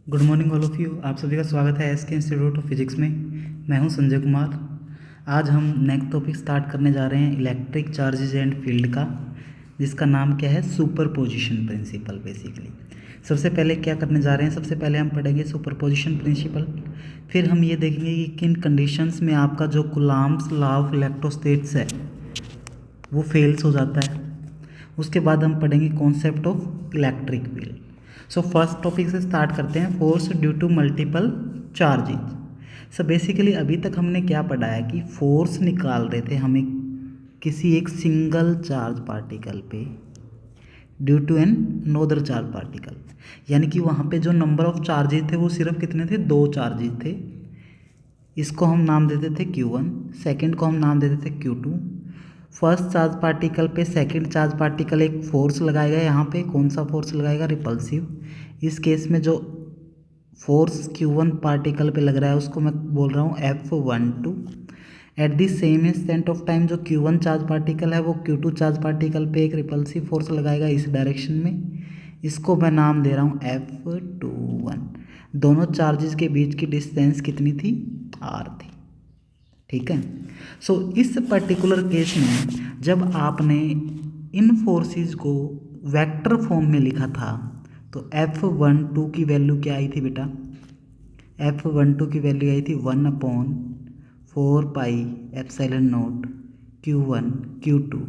Good morning all of you. आप सभी का स्वागत है एसके इंस्टीट्यूट ऑफ फिजिक्स में। मैं हूं संजय कुमार। आज हम नेक्स्ट टॉपिक स्टार्ट करने जा रहे हैं इलेक्ट्रिक चार्जेस एंड फील्ड का, जिसका नाम क्या है, सुपरपोजिशन प्रिंसिपल। बेसिकली सबसे पहले क्या करने जा रहे हैं, सबसे पहले हम पढ़ेंगे सुपरपोजिशन प्रिंसिपल। फिर हम ये देखेंगे कि किन कंडीशंस में आपका जो कूलम्ब्स लॉ ऑफ इलेक्ट्रोस्टैटिक्स है वो फेल्स हो जाता है। उसके बाद हम पढ़ेंगे concept of electric field. So first topic से स्टार्ट करते हैं, force due to multiple charges. So basically अभी तक हमने क्या पढ़ा है कि फोर्स निकाल रहे थे हमें किसी एक सिंगल चार्ज पार्टिकल पे due to an other charge particle, यानी कि वहाँ पे जो नंबर ऑफ चार्जेस थे वो सिर्फ कितने थे, 2 चार्जेस थे। इसको हम नाम देते थे Q1, सेकंड को हम नाम देते थे Q2। फर्स्ट चार्ज पार्टिकल पे सेकंड चार्ज पार्टिकल एक फोर्स लगाएगा, यहाँ पे कौन सा फोर्स लगाएगा, रिपल्सिव। इस केस में जो फोर्स Q1 पार्टिकल पे लग रहा है उसको मैं बोल रहा हूँ F12। At the same instant of time जो Q1 चार्ज पार्टिकल है वो Q2 चार्ज पार्टिकल पे एक रिपल्सिव फोर्स लगाएगा इस डायरेक्शन में। इसको मैं नाम दे रहा हूँ F21। दोनों चार्जेस के बीच की डिस्टेंस कितनी थी, R थी। ठीक है। सो इस पर्टिकुलर केस में जब आपने इन फोर्सेस को वेक्टर फॉर्म में लिखा था तो F12 की वैल्यू क्या आई थी बेटा, F12 की वैल्यू आई थी 1/4 pi epsilon naught Q1 Q2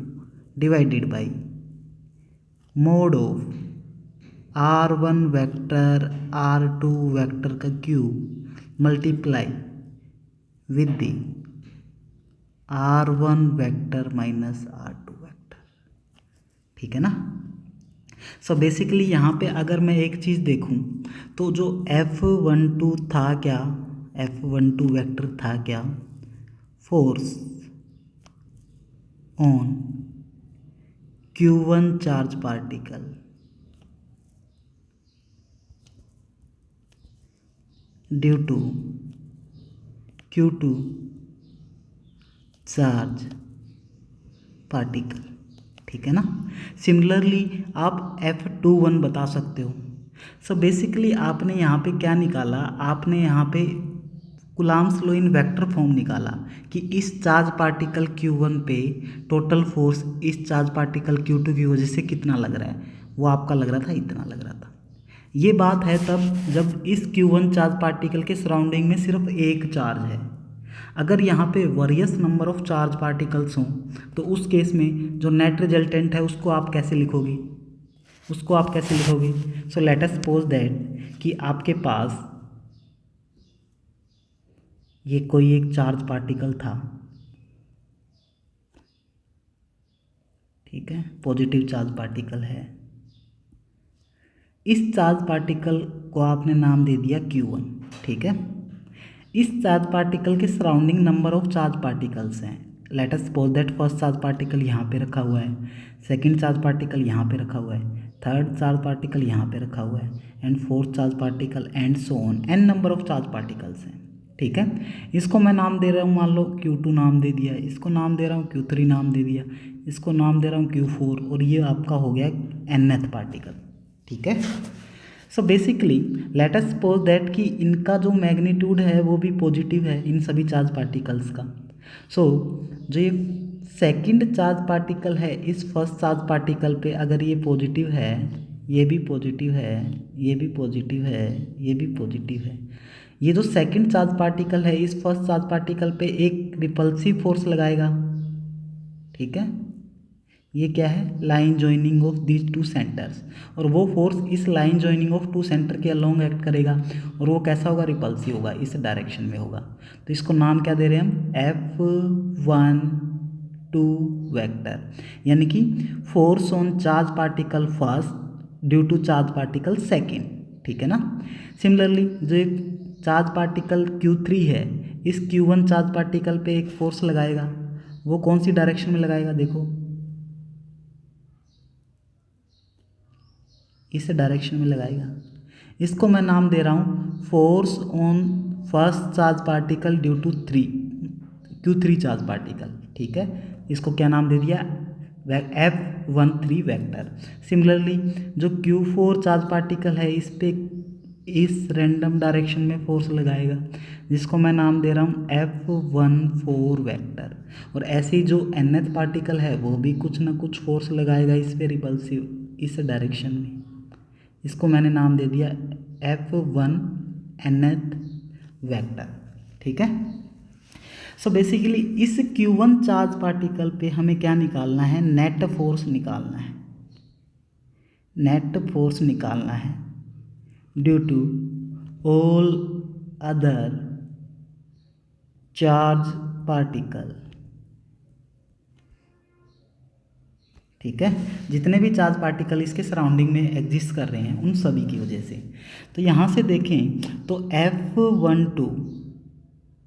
divided by mod of R1 vector R2 vector का cube multiply with the R1 vector minus R2 vector. ठीक है ना। सो बेसिकली यहाँ पे अगर मैं एक चीज़ देखूँ तो जो F12 था क्या, F12 वेक्टर था क्या, force on Q1 charge particle due to Q2 charge particle. ठीक है ना। सिमिलरली आप F21 बता सकते हो। सो बेसिकली आपने यहाँ पे क्या निकाला, आपने यहाँ पे Coulomb's law in vector form निकाला कि इस चार्ज पार्टिकल Q1 पे टोटल फोर्स इस चार्ज पार्टिकल Q2 की वजह से कितना लग रहा है, वो आपका लग रहा था इतना लग रहा था। ये बात है तब जब इस Q1 चार्ज पार्टिकल के सराउंडिंग में सिर्फ एक चार्ज है। अगर यहाँ पे various number of charge particles हों तो उस केस में जो नेट रिजल्टेंट है उसको आप कैसे लिखोगे, उसको आप कैसे लिखोगे। So let us suppose that कि आपके पास ये कोई एक चार्ज पार्टिकल था, ठीक है, पॉजिटिव चार्ज पार्टिकल है। इस चार्ज पार्टिकल को आपने नाम दे दिया Q1। ठीक है। इस चार्ज पार्टिकल के surrounding number of charge particles हैं। Let us suppose that first charge particle यहाँ पे रखा हुआ है, सेकंड चार्ज पार्टिकल यहाँ पे रखा हुआ है, थर्ड चार्ज पार्टिकल यहाँ पे रखा हुआ है, and fourth charge particle and so on, N number of charge particles हैं। ठीक है। इसको मैं नाम दे रहा हूँ, मान लो Q2 नाम दे दिया, इसको नाम दे रहा हूँ Q3 नाम दे दिया, इसको नाम दे रहा हूँ Q4, और ये आपका हो गया nth पार्टिकल। ठीक है। So basically let us suppose that कि इनका जो मैग्नीट्यूड है वो भी पॉजिटिव है इन सभी चार्ज पार्टिकल्स का। सो जो ये सेकंड चार्ज पार्टिकल है इस फर्स्ट चार्ज पार्टिकल पे अगर ये पॉजिटिव है, ये भी पॉजिटिव है, ये भी पॉजिटिव है, ये भी पॉजिटिव है, ये जो सेकंड चार्ज पार्टिकल है इस फर्स्ट चार्ज पार्टिकल पे एक रिपल्सिव फोर्स लगाएगा। ठीक है। ये क्या है, line joining of these two centres, और वो फोर्स इस line joining of two centre के अलोंग एक्ट करेगा, और वो कैसा होगा, रिपल्सिव होगा, इस डायरेक्शन में होगा। तो इसको नाम क्या दे रहे हैं हम, F12 वेक्टर, यानी कि force on charge particle first due to charge particle second. ठीक है ना। सिमिलरली जो एक चार्ज पार्टिकल Q3 है इस Q1 चार्ज पार्टिकल पे एक फोर्स लगाएगा, वो कौन सी डायरेक्शन में लगाएगा, देखो इस डायरेक्शन में लगाएगा। इसको मैं नाम दे रहा हूँ force on first charge particle due to Q3 charge particle. ठीक है। इसको क्या नाम दे दिया, F13 वेक्टर। सिमिलरली जो Q4 चार्ज पार्टिकल है इस पे इस रैंडम डायरेक्शन में फोर्स लगाएगा, जिसको मैं नाम दे रहा हूँ F14 वेक्टर। और ऐसे ही जो nth पार्टिकल है वो भी कुछ ना कुछ फोर्स लगाएगा इस पे रिपल्सिव इस डायरेक्शन में, इसको मैंने नाम दे दिया F1 nth वेक्टर। ठीक है। सो बेसिकली इस Q1 चार्ज पार्टिकल पे हमें क्या निकालना है, नेट फोर्स निकालना है, नेट फोर्स निकालना है due to all other charge particle. ठीक है, जितने भी चार्ज पार्टिकल इसके सराउंडिंग में एग्जिस्ट कर रहे हैं उन सभी की वजह से। तो यहाँ से देखें तो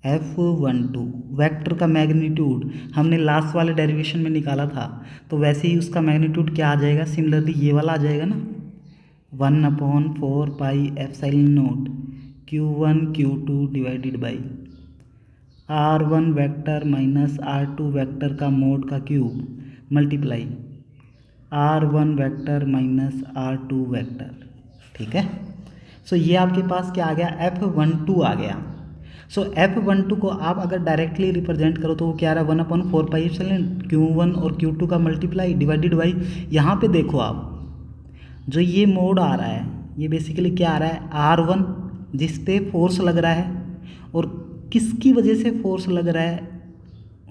F12 वेक्टर का मैग्नीट्यूड हमने लास्ट वाले डेरिवेशन में निकाला था, तो वैसे ही उसका मैग्नीट्यूड क्या आ जाएगा, सिमिलरली ये वाला आ जाएगा ना, 1/4 pi epsilon naught Q1 Q2 divided by R1 vector minus R2 vector का मोड का cube multiply R1 vector minus R2 vector. ठीक है। सो ये आपके पास क्या आ गया, F12 आ गया। सो F12 को आप अगर डायरेक्टली रिप्रेजेंट करो तो वो क्या रहा, 1/4 पाई एप्सिलॉन Q1 और Q2 का मल्टीप्लाई डिवाइडेड बाई, यहाँ पे देखो आप जो ये मोड आ रहा है ये बेसिकली क्या आ रहा है, R1 जिस पे फोर्स लग रहा है, और किसकी वजह से फोर्स लग रहा है,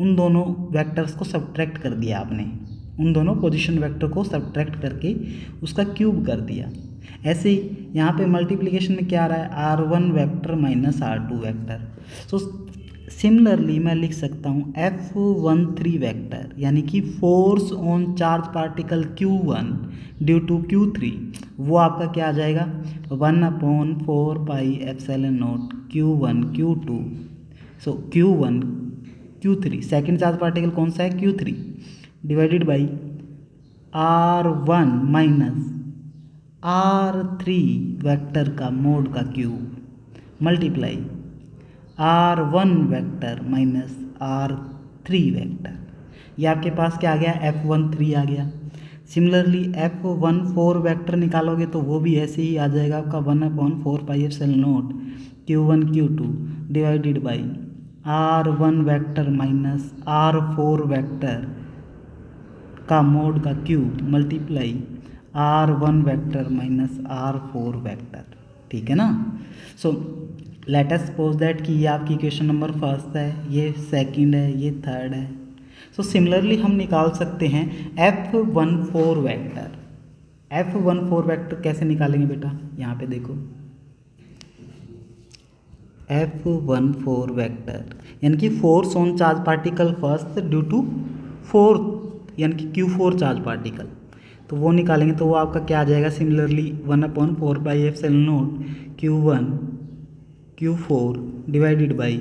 उन दोनों वेक्टर्स को सब्ट्रैक्ट कर दिया आपने, उन दोनों पोजीशन वेक्टर को सब्ट्रैक्ट करके उसका क्यूब कर दिया। ऐसे ही यहाँ पे मल्टीप्लिकेशन में क्या आ रहा है, R1 vector minus R2 vector. So similarly मैं लिख सकता हूँ F13 वेक्टर, यानी कि force on charge particle Q1 due to Q3, वो आपका क्या आ जाएगा, 1/4 pi epsilon naught Q1 Q2। So Q1 Q3 second charge particle कौन सा है, Q3 divided by R1 minus R3 vector का मोड का cube multiply R1 vector minus R3 vector. ये आपके पास क्या आ गया, F13 आ गया। सिमिलरली F14 वेक्टर निकालोगे तो वो भी ऐसे ही आ जाएगा आपका 1/4 pi epsilon naught Q1 Q2 divided by R1 vector minus R4 vector का मोड का cube multiply R1 vector minus R4 vector. ठीक है ना। So let us suppose that कि ये आपकी इक्वेशन नंबर फर्स्ट है, ये सेकंड है, ये थर्ड है। सो सिमिलरली हम निकाल सकते हैं F14 वेक्टर। F14 वेक्टर कैसे निकालेंगे बेटा, यहाँ पे देखो F14 वेक्टर यानी कि force on charge particle first due to fourth यानी कि Q4 चार्ज पार्टिकल, तो वो निकालेंगे तो वो आपका क्या आ जाएगा, similarly 1/4 pi epsilon naught Q1 Q4 divided by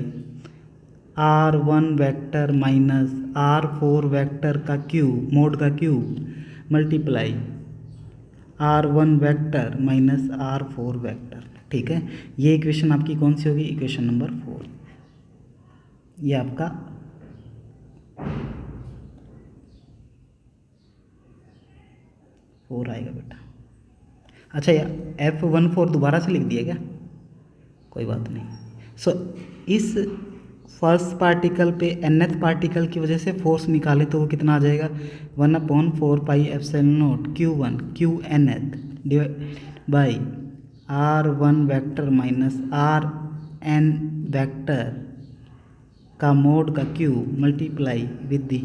R1 vector minus R4 vector का क्यूब मोड का cube multiply R1 vector minus R4 vector. ठीक है, ये इक्वेशन आपकी कौन सी होगी, इक्वेशन नंबर 4। ये आपका फोर आएगा बेटा। अच्छा यार F14 दोबारा से लिख दिया क्या, कोई बात नहीं। सो इस फर्स्ट पार्टिकल पे nth पार्टिकल की वजह से फोर्स निकाले तो वो कितना आ जाएगा, 1/4 pi epsilon naught Q1 Qnth divide by R1 vector minus Rn vector का मोड का cube multiply with the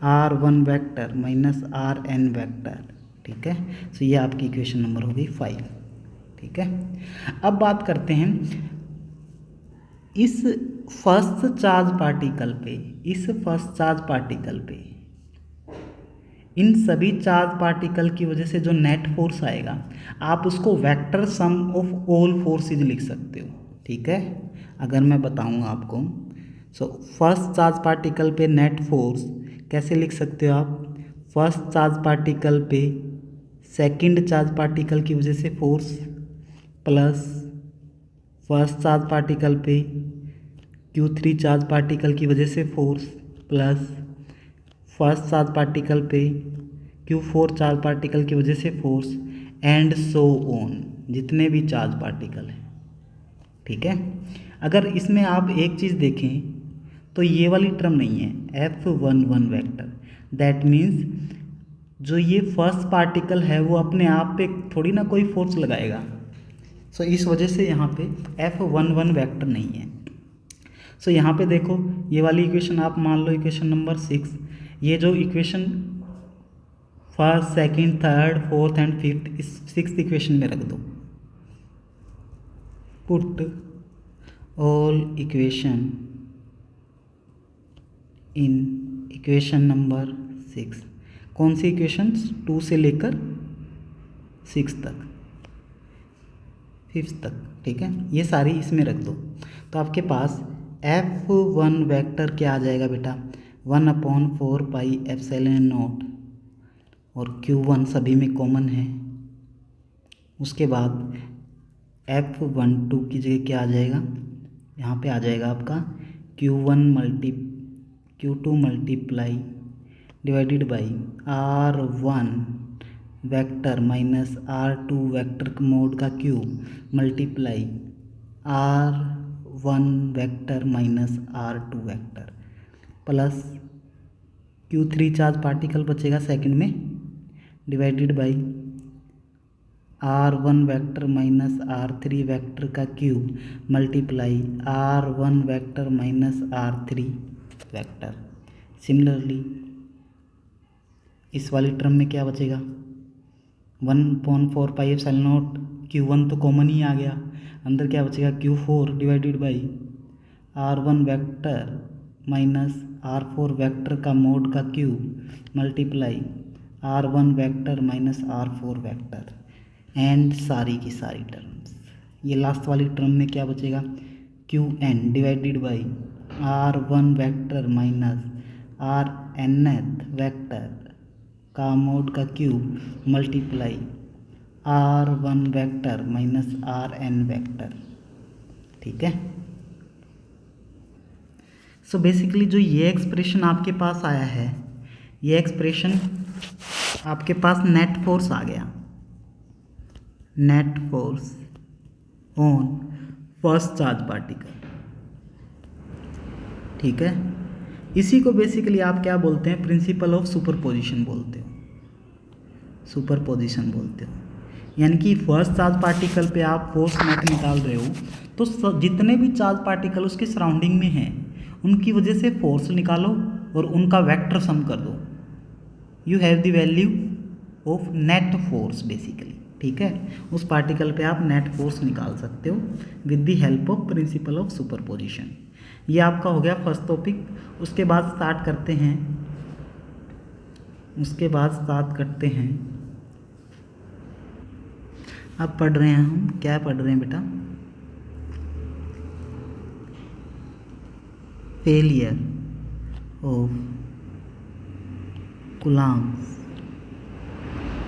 R1 vector minus Rn vector. ठीक है, सो ये आपकी इक्वेशन नंबर हो गई 5। ठीक है, अब बात करते हैं इस फर्स्ट चार्ज पार्टिकल पे इन सभी चार्ज पार्टिकल की वजह से जो नेट फोर्स आएगा आप उसको vector sum of all forces लिख सकते हो। ठीक है, अगर मैं बताऊंगा आपको, सो फर्स्ट चार्ज पार्टिकल पे नेट फोर्स कैसे लिख सकते हो आप, फर्स्ट चार्ज पार्टिकल पे सेकंड चार्ज पार्टिकल की वजह से force plus first charge particle पे Q3 चार्ज पार्टिकल की वजह से force plus first charge particle पे Q4 चार्ज पार्टिकल की वजह से फोर्स एंड सो ऑन। जितने भी चार्ज पार्टिकल हैं, ठीक है। अगर इसमें आप एक चीज़ देखें तो ये वाली टर्म नहीं है F11 वेक्टर, दैट मीन्स जो ये फर्स्ट पार्टिकल है वो अपने आप पे थोड़ी ना कोई फोर्स लगाएगा। सो इस वजह से यहाँ पे F11 वेक्टर नहीं है। सो यहाँ पे देखो ये वाली इक्वेशन आप मान लो इक्वेशन नंबर 6, ये जो equation first second third fourth and fifth इस सिक्स्थ इक्वेशन में रख दो। Put all equation in equation number 6। कौन सी इक्वेशंस? 2 से लेकर 6 तक, 5 तक, ठीक है। ये सारी इसमें रख दो तो आपके पास F1 वेक्टर क्या आ जाएगा बेटा? 1/4 पाई एप्सिलॉन नॉट, और Q1 सभी में कॉमन है। उसके बाद F12 की जगह क्या आ जाएगा? यहाँ पे आ जाएगा आपका Q2 multiply divided by R1 vector minus R2 vector mod का cube multiply R1 vector minus R2 vector plus Q3 charge particle बचेगा सेकंड में, divided by R1 vector minus R3 vector का cube multiply R1 vector minus R3 vector. Similarly इस वाली term में क्या बचेगा? 1/4 pi epsilon naught, Q1 तो common ही आ गया, अंदर क्या बचेगा? Q4 divided by R1 vector minus R4 vector का मोड का cube multiply R1 vector minus R4 vector and सारी की सारी टर्म्स। ये लास्ट वाली टर्म में क्या बचेगा? Qn divided by R1 vector minus Rnth vector का मोड का cube multiply R1 vector minus Rn vector, ठीक है। सो बेसिकली जो ये एक्सप्रेशन आपके पास आया है, ये एक्सप्रेशन आपके पास नेट फोर्स आ गया, net force on first charge particle, ठीक है। इसी को बेसिकली आप क्या बोलते हैं? प्रिंसिपल ऑफ सुपरपोजिशन बोलते हो, सुपरपोजिशन बोलते हो। यानी कि फर्स्ट चार्ज पार्टिकल पे आप फोर्स नेट निकाल रहे हो तो जितने भी चार्ज पार्टिकल उसके सराउंडिंग में हैं उनकी वजह से फोर्स निकालो और उनका वेक्टर सम कर दो। You have the value of net force basically, ठीक है। उस पार्टिकल पे आप नेट फोर्स निकाल सकते हो with the help of principle of superposition. ये आपका हो गया फर्स्ट टॉपिक। उसके बाद स्टार्ट करते हैं, अब पढ़ रहे हैं हम, क्या पढ़ रहे हैं बेटा? फेलियर ऑफ कूलम्ब्स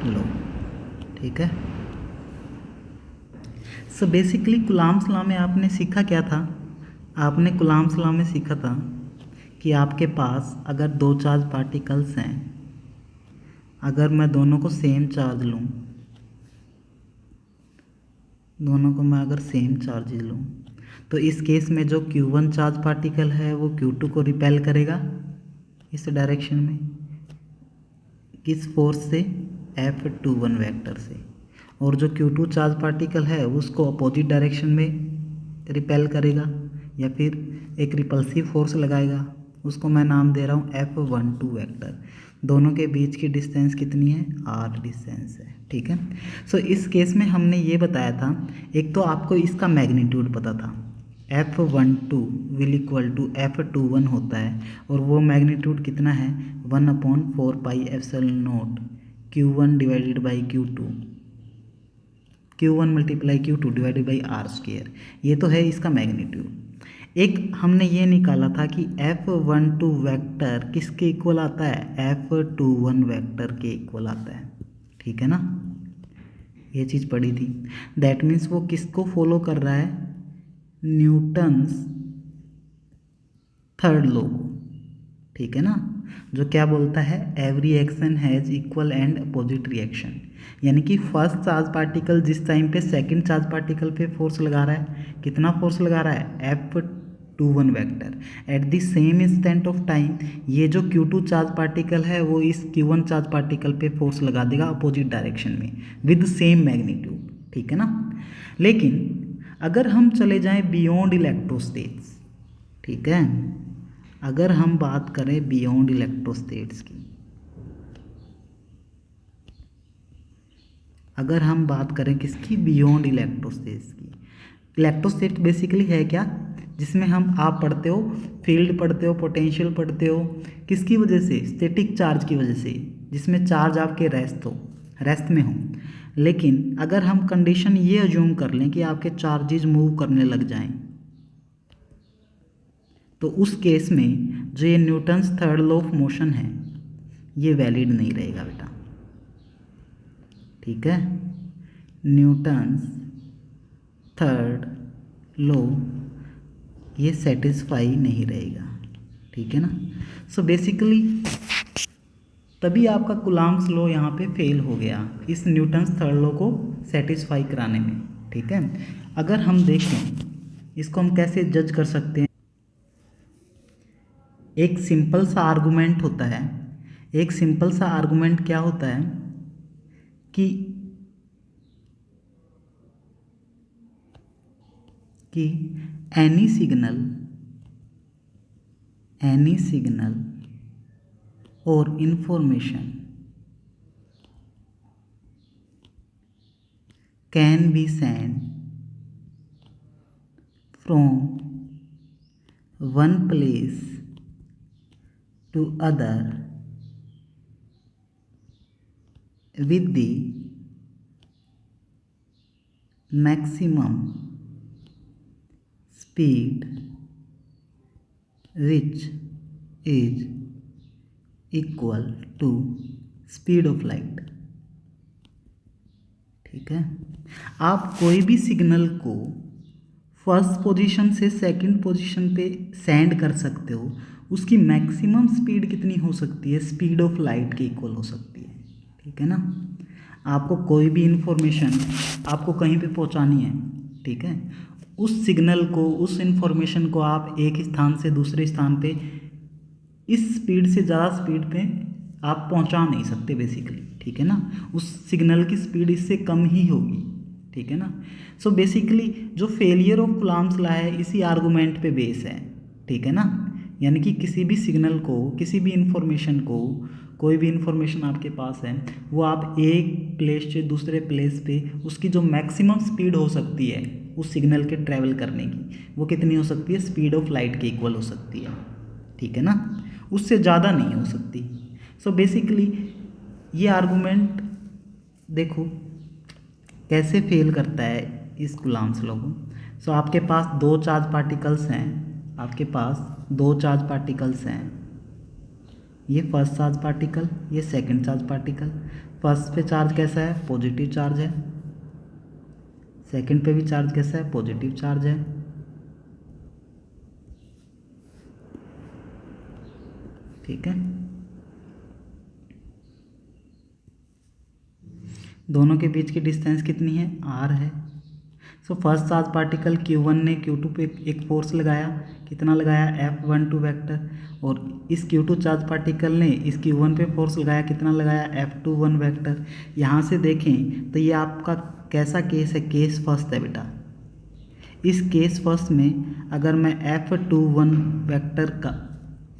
लॉ, ठीक है। सो बेसिकली कूलम्ब्स लॉ में आपने सीखा क्या था? आपने कूलम्ब्स लॉ में सीखा था कि आपके पास अगर दो चार्ज पार्टिकल्स हैं, अगर मैं दोनों को सेम चार्ज लूँ, दोनों को मैं अगर सेम चार्ज लूँ तो इस केस में जो Q1 चार्ज पार्टिकल है वो Q2 को रिपेल करेगा इस डायरेक्शन में, किस फोर्स से? F21 वेक्टर से। और जो Q2 चार्ज पार्टिकल है उसको अपोजिट डायरेक्शन में रिपेल करेगा या फिर एक रिपल्सिव फोर्स लगाएगा, उसको मैं नाम दे रहा हूँ F12 वेक्टर। दोनों के बीच की डिस्टेंस कितनी है? R डिस्टेंस है, ठीक है। सो इस केस में हमने ये बताया था, एक तो आपको इसका मैग्नीट्यूड पता था, F12 will equal to F21 होता है, और वो मैग्नीट्यूड कितना है? 1/4 pi epsilon naught Q1 divided by Q1 multiply Q2 divided by R²। ये तो है इसका मैग्नीट्यूड। एक हमने ये निकाला था कि F12 वेक्टर किसके इक्वल आता है? F21 वेक्टर के इक्वल आता है, ठीक है ना। ये चीज़ पढ़ी थी। दैट मीन्स वो किसको फॉलो कर रहा है? न्यूटन्स थर्ड लॉ को, ठीक है ना, जो क्या बोलता है? Every action has equal and opposite reaction. यानी कि फर्स्ट चार्ज पार्टिकल जिस टाइम पे सेकंड चार्ज पार्टिकल पे फोर्स लगा रहा है, कितना फोर्स लगा रहा है, F21 vector. At the same instant of time ये जो Q2 चार्ज पार्टिकल है वो इस Q1 चार्ज पार्टिकल पे फोर्स लगा देगा अपोजिट डायरेक्शन में विद सेम मैग्नीट्यूड, ठीक है ना। लेकिन अगर हम चले जाएं बियॉन्ड इलेक्ट्रोस्टेट्स, ठीक है, अगर हम बात करें बियॉन्ड इलेक्ट्रोस्टेट्स की, अगर हम बात करें किसकी, बियॉन्ड इलेक्ट्रोस्टेट्स की। इलेक्ट्रोस्टेट बेसिकली है क्या, जिसमें आप पढ़ते हो, फील्ड पढ़ते हो, पोटेंशियल पढ़ते हो, किसकी वजह से, स्टैटिक चार्ज की वजह से, जिसमें चार्ज आपके रेस्ट में हो। लेकिन अगर हम कंडीशन ये अज्यूम कर लें कि आपके चार्जेज मूव करने लग जाएं, तो उस केस में जो ये Newton's third law of motion है ये वैलिड नहीं रहेगा बेटा, ठीक है। न्यूटन्स थर्ड लॉ ये सेटिस्फाई नहीं रहेगा, ठीक है ना। सो बेसिकली तभी आपका कूलॉम्स लॉ यहाँ पे फेल हो गया इस न्यूटन्स थर्ड लॉ को सेटिस्फाई कराने में, ठीक है। अगर हम देखें इसको हम कैसे जज कर सकते हैं, एक सिंपल सा आर्गुमेंट होता है, एक सिंपल सा आर्गुमेंट क्या होता है कि एनी सिग्नल और information can be send from one place to other with the maximum speed which is equal to speed of light, ठीक है। आप कोई भी सिग्नल को फर्स्ट पोजीशन से सेकंड पोजीशन पे सेंड कर सकते हो, उसकी मैक्सिमम स्पीड कितनी हो सकती है, स्पीड ऑफ लाइट के इक्वल हो सकती है, ठीक है ना। आपको कोई भी इंफॉर्मेशन आपको कहीं पे पहुंचानी है, ठीक है, उस सिग्नल को, उस इंफॉर्मेशन को आप एक स्थान से दूसरे स्थान पे इस स्पीड से ज़्यादा स्पीड पे आप पहुंचा नहीं सकते बेसिकली, ठीक है ना। उस सिग्नल की स्पीड इससे कम ही होगी, ठीक है ना। सो बेसिकली जो फेलियर ऑफ कूलॉम्स लॉ है इसी आर्गूमेंट पे बेस है, ठीक है ना। यानी कि किसी भी सिग्नल को, किसी भी इंफॉर्मेशन को, कोई भी इंफॉर्मेशन आपके पास है वो आप एक प्लेस से दूसरे प्लेस पे उसकी जो मैक्सिमम स्पीड हो सकती है उस सिग्नल के ट्रैवल करने की, वो कितनी हो सकती है, स्पीड ऑफ लाइट के इक्वल हो सकती है, ठीक है ना, उससे ज़्यादा नहीं हो सकती। सो बेसिकली ये आर्गूमेंट देखो कैसे फेल करता है इस कूलॉम्स लॉ को। सो आपके पास दो चार्ज पार्टिकल्स हैं, आपके पास दो चार्ज पार्टिकल्स हैं, ये फर्स्ट चार्ज पार्टिकल, ये सेकंड चार्ज पार्टिकल। फर्स्ट पे चार्ज कैसा है, पॉजिटिव चार्ज है, सेकंड पे भी चार्ज कैसा है, पॉजिटिव चार्ज है, ठीक है। दोनों के बीच की डिस्टेंस कितनी है, r है। So first charge particle Q1 ने Q2 पे एक फोर्स लगाया, कितना लगाया, F12 वेक्टर, और इस Q2 चार्ज पार्टिकल ने इस Q1 पे फोर्स लगाया, कितना लगाया, F21 वेक्टर। यहाँ से देखें तो ये आपका कैसा केस है, केस फर्स्ट है बेटा। इस केस फर्स्ट में अगर मैं F21 वेक्टर का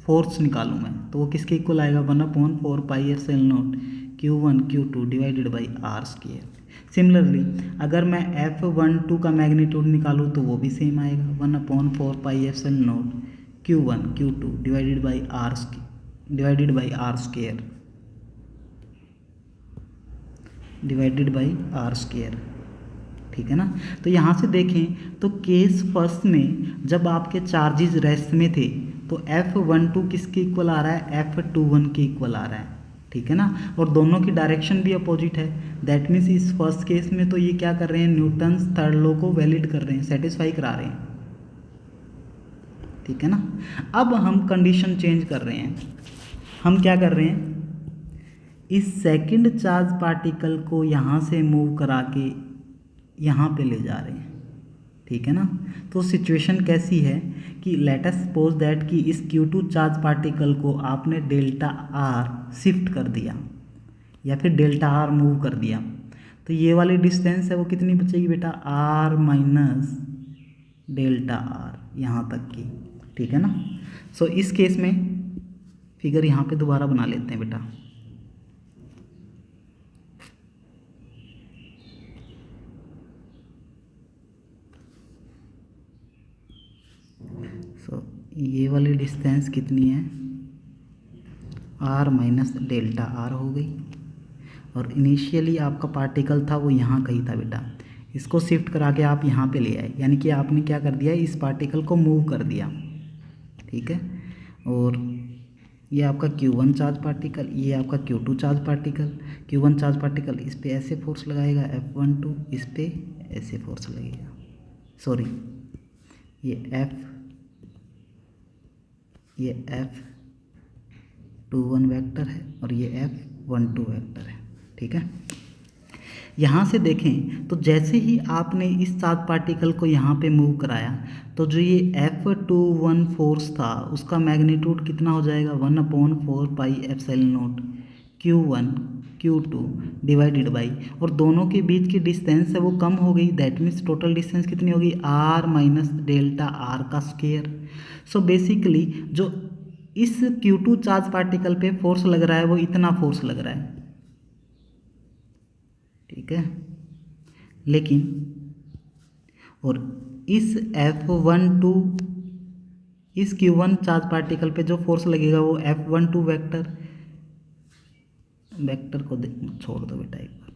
फोर्स निकालूँ मैं, तो वो किसके इक्वल आएगा, 1/4 pi epsilon naught Q1 Q2 divided by r square. Similarly अगर मैं F12 का मैग्नीट्यूड निकालूँ तो वो भी सेम आएगा, 1/4 pi epsilon naught Q1 Q2 divided by r square divided by r square, ठीक है ना। तो यहाँ से देखें तो केस फर्स्ट में जब आपके चार्जेस रेस्ट में थे तो F12 किसके इक्वल आ रहा है, F21 के इक्वल आ रहा है, ठीक है ना, और दोनों की डायरेक्शन भी अपोजिट है। दैट मीन्स इस फर्स्ट केस में तो ये क्या कर रहे हैं, न्यूटन्स थर्ड लॉ को वैलिड कर रहे हैं, सेटिस्फाई करा रहे हैं, ठीक है ना। अब हम कंडीशन चेंज कर रहे हैं, हम क्या कर रहे हैं, इस सेकंड चार्ज पार्टिकल को यहाँ से मूव करा के यहाँ पे ले जा रहे हैं, ठीक है ना। तो सिचुएशन कैसी है कि लेट अस सपोज दैट कि इस Q2 चार्ज पार्टिकल को आपने डेल्टा R शिफ्ट कर दिया या फिर डेल्टा R मूव कर दिया, तो ये वाली डिस्टेंस है वो कितनी बचेगी बेटा, R माइनस डेल्टा R यहाँ तक की, ठीक है ना। सो इस केस में फिगर यहाँ पे दोबारा बना लेते हैं बेटा। ये वाली डिस्टेंस कितनी है, R माइनस डेल्टा R हो गई। और इनिशियली आपका पार्टिकल था वो यहाँ कहीं था बेटा, इसको शिफ्ट करा के आप यहाँ पे ले आए, यानी कि आपने क्या कर दिया, इस पार्टिकल को मूव कर दिया, ठीक है। और ये आपका Q1 चार्ज पार्टिकल, ये आपका Q2 charge particle. Q1 charge particle इस पे ऐसे फोर्स लगाएगा F12, इस पे ऐसे फोर्स लगेगा, सॉरी ये F21 वेक्टर है और ये F12 वेक्टर है, ठीक है। यहाँ से देखें तो जैसे ही आपने इस चार्ज पार्टिकल को यहाँ पे मूव कराया तो जो ये F21 फोर्स था उसका मैग्नीट्यूड कितना हो जाएगा, 1/4 pi epsilon naught Q1 Q2 divided by, और दोनों के बीच की डिस्टेंस है वो कम हो गई, दैट मीन्स टोटल डिस्टेंस कितनी होगी, R माइनस डेल्टा R का स्क्वायर। सो बेसिकली जो इस Q2 चार्ज पार्टिकल पे फोर्स लग रहा है वो इतना फोर्स लग रहा है, ठीक है। लेकिन और इस F12 इस Q1 चार्ज पार्टिकल पे जो फोर्स लगेगा वो F12 वेक्टर को छोड़ दो बेटा, एक बार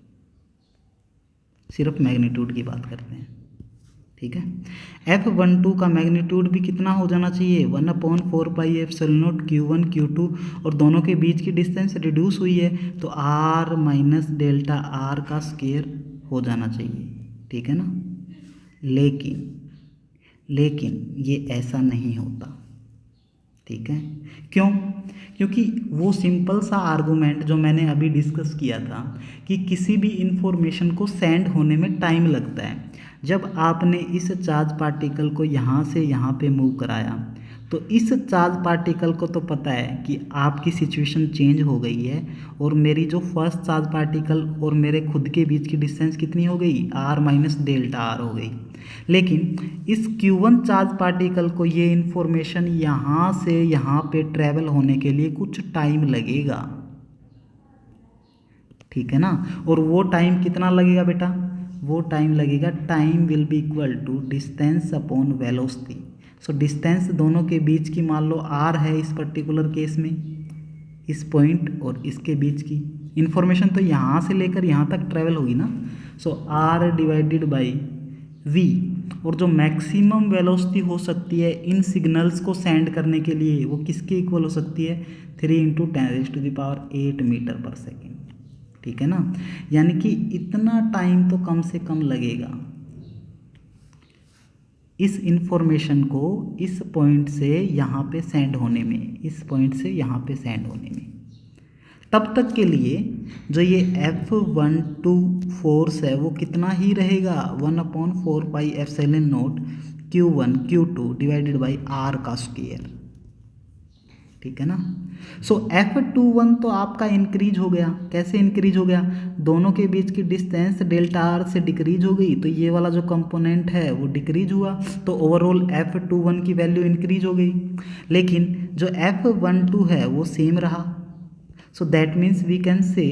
सिर्फ मैग्नीट्यूड की बात करते हैं, ठीक है। F12 का मैग्नीट्यूड भी कितना हो जाना चाहिए, 1/4 pi epsilon naught Q1 Q2, और दोनों के बीच की डिस्टेंस रिड्यूस हुई है तो R माइनस डेल्टा R का स्क्वायर हो जाना चाहिए, ठीक है ना। लेकिन ये ऐसा नहीं होता, ठीक है। क्यों? क्योंकि वो सिंपल सा आर्गूमेंट जो मैंने अभी डिस्कस किया था कि किसी भी इंफॉर्मेशन को सेंड होने में टाइम लगता है। जब आपने इस चार्ज पार्टिकल को यहाँ से यहाँ पे मूव कराया तो इस चार्ज पार्टिकल को तो पता है कि आपकी सिचुएशन चेंज हो गई है और मेरी जो फर्स्ट चार्ज पार्टिकल और मेरे खुद के बीच की डिस्टेंस कितनी हो गई, R माइनस डेल्टा R हो गई। लेकिन इस Q1 चार्ज पार्टिकल को ये इन्फॉर्मेशन यहाँ से यहाँ पे ट्रैवल होने के लिए कुछ टाइम लगेगा, ठीक है ना। और वो टाइम कितना लगेगा बेटा, वो टाइम लगेगा, time will be equal to distance upon velocity. So distance दोनों के बीच की मान लो R है इस पर्टिकुलर केस में, इस पॉइंट और इसके बीच की इन्फॉर्मेशन तो यहाँ से लेकर यहाँ तक ट्रैवल होगी ना। सो R डिवाइडेड बाई V, और जो मैक्सिमम वेलोसिटी हो सकती है इन सिग्नल्स को सेंड करने के लिए वो किसके इक्वल हो सकती है, 3 × 10⁸ मीटर पर सेकेंड, ठीक है ना। यानी कि इतना टाइम तो कम से कम लगेगा इस इंफॉर्मेशन को इस पॉइंट से यहाँ पे सेंड होने में, इस पॉइंट से यहाँ पे सेंड होने में। तब तक के लिए जो ये F12 फोर्स है वो कितना ही रहेगा, 1/4 pi epsilon naught Q1 Q2 divided by R का स्क्वायर, ठीक है ना। सो F21 तो आपका इंक्रीज हो गया, कैसे इंक्रीज हो गया, दोनों के बीच की डिस्टेंस डेल्टा R से डिक्रीज हो गई तो ये वाला जो कंपोनेंट है वो डिक्रीज हुआ, तो ओवरऑल F21 की वैल्यू इंक्रीज हो गई। लेकिन जो F12 है वो सेम रहा। So that means we can say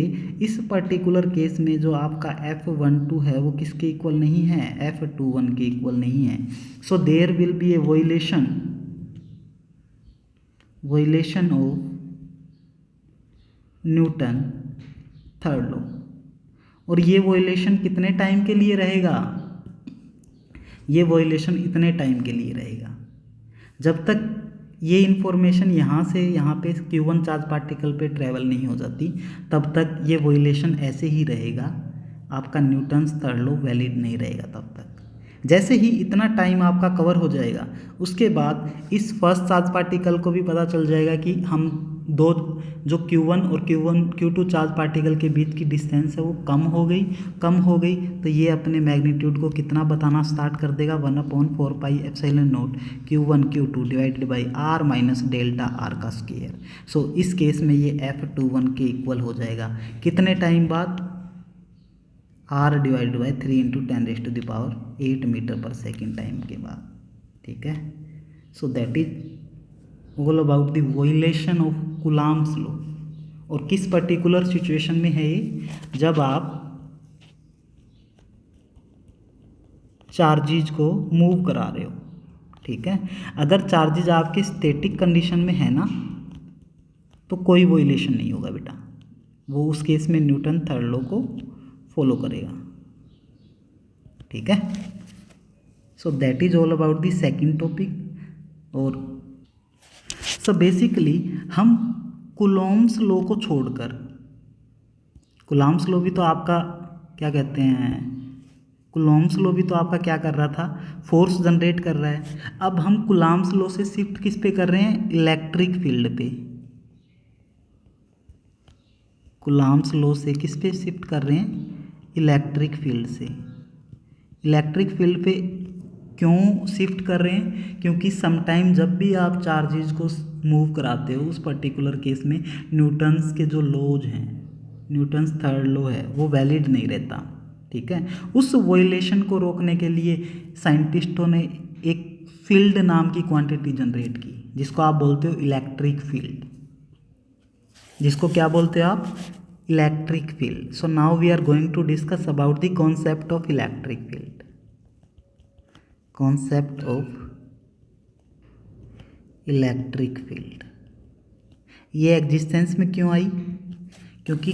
इस पर्टिकुलर केस में जो आपका F12 है वो किसके इक्वल नहीं है, F21 के इक्वल नहीं है। So there will be a violation of Newton third law, और ये वायलेशन कितने टाइम के लिए रहेगा, ये वायलेशन इतने टाइम के लिए रहेगा जब तक ये इन्फॉर्मेशन यहाँ से यहाँ पे Q1 चार्ज पार्टिकल पे ट्रैवल नहीं हो जाती, तब तक ये वायलेशन ऐसे ही रहेगा, आपका न्यूटन्स थर्ड लॉ वैलिड नहीं रहेगा तब तक। जैसे ही इतना टाइम आपका कवर हो जाएगा उसके बाद इस फर्स्ट चार्ज पार्टिकल को भी पता चल जाएगा कि हम दो जो Q1 और Q2 चार्ज पार्टिकल के बीच की डिस्टेंस है वो कम हो गई तो ये अपने मैग्नीट्यूड को कितना बताना स्टार्ट कर देगा, 1/4πε0 Q1 Q2 divided by r minus delta r का स्क्वायर। सो इस केस में ये F21 के इक्वल हो जाएगा कितने टाइम बाद, r डिवाइडेड बाई 3 × 10⁸ मीटर पर सेकेंड टाइम के बाद। ठीक है, सो that is all about the violation of Coulomb's law. और किस पर्टिकुलर सिचुएशन में है ये, जब आप चार्जेज को मूव करा रहे हो। ठीक है, अगर चार्जेज आपके स्टैटिक कंडीशन में है ना तो कोई वायलेशन नहीं होगा बेटा, वो उस केस में न्यूटन थर्ड लॉ को फॉलो करेगा। ठीक है, सो that is all about the second topic. और सो बेसिकली हम कूलॉम्ब्स लॉ को छोड़कर, कूलॉम्ब्स लॉ भी तो आपका क्या कहते हैं, कूलॉम्ब्स लॉ भी तो आपका क्या कर रहा था, फोर्स जनरेट कर रहा है। अब हम कूलॉम्ब्स लॉ से शिफ्ट किस पे कर रहे हैं, इलेक्ट्रिक फील्ड पे। कूलॉम्ब्स लॉ से किस पे शिफ्ट कर रहे हैं, इलेक्ट्रिक फील्ड से। इलेक्ट्रिक फील्ड पे क्यों शिफ्ट कर रहे हैं, क्योंकि समटाइम जब भी आप चार्जेस को मूव कराते हो, उस पर्टिकुलर केस में न्यूटन्स के जो लॉज हैं, न्यूटन्स थर्ड लॉ है वो वैलिड नहीं रहता। ठीक है, उस वायलेशन को रोकने के लिए साइंटिस्टों ने एक फील्ड नाम की क्वांटिटी जनरेट की, जिसको आप बोलते हो इलेक्ट्रिक फील्ड। जिसको क्या बोलते हो आप, electric field. So now we are going to discuss about the concept of electric field. Concept of electric field, ये एग्जिस्टेंस में क्यों आई, क्योंकि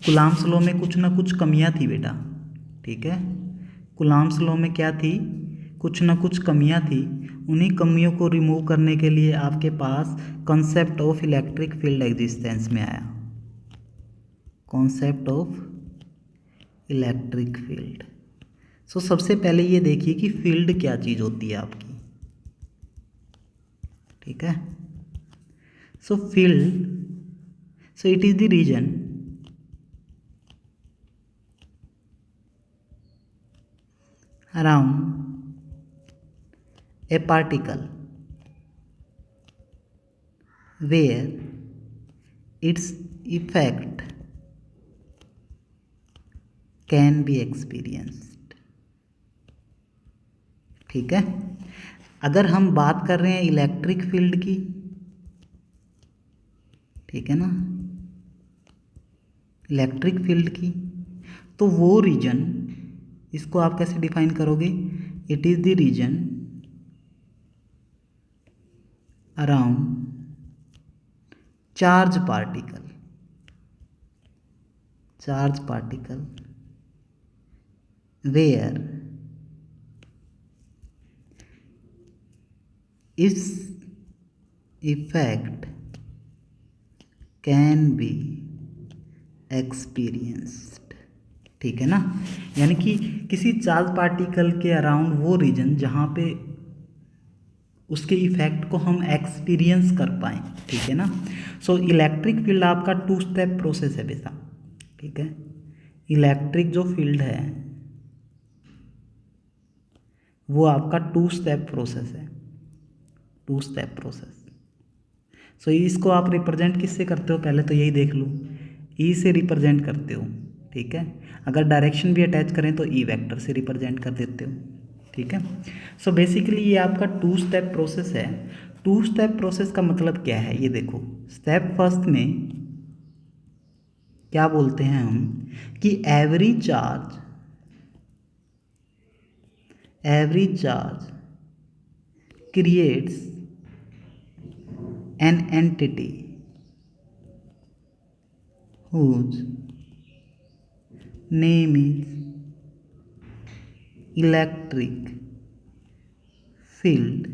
कूलॉम्ब्स लॉ में कुछ ना कुछ कमियां थी बेटा। ठीक है, कूलॉम्ब्स लॉ में क्या थी, कुछ ना कुछ कमियां थी। उन्हीं कमियों को रिमूव करने के लिए आपके पास concept of electric field existence में आया। Concept of electric field. So सबसे पहले ये देखिए कि फील्ड क्या चीज़ होती है आपकी। ठीक है, so field, so it is the region around a particle where its effect can be experienced। ठीक है, अगर हम बात कर रहे हैं इलेक्ट्रिक फील्ड की, ठीक है ना, इलेक्ट्रिक फील्ड की, तो वो रीजन, इसको आप कैसे डिफाइन करोगे, it is the region around charge particle, charge particle where इस इफेक्ट कैन बी एक्सपीरियंस्ड। ठीक है ना, यानी कि किसी चार्ज पार्टिकल के अराउंड वो रीजन जहाँ पे उसके इफेक्ट को हम एक्सपीरियंस कर पाएँ। ठीक है ना, सो इलेक्ट्रिक फील्ड आपका 2 स्टेप प्रोसेस है बेटा। ठीक है, इलेक्ट्रिक जो फील्ड है वो आपका 2 स्टेप प्रोसेस है, 2 स्टेप प्रोसेस। सो इसको आप रिप्रेजेंट किससे करते हो, पहले तो यही देख लो, ई से रिप्रेजेंट करते हो। ठीक है, अगर डायरेक्शन भी अटैच करें तो ई वेक्टर से रिप्रेजेंट कर देते हो। ठीक है, सो बेसिकली ये आपका 2 स्टेप प्रोसेस है। 2 स्टेप प्रोसेस का मतलब क्या है, ये देखो, स्टेप फर्स्ट में क्या बोलते हैं हम कि every charge creates an entity whose name is electric field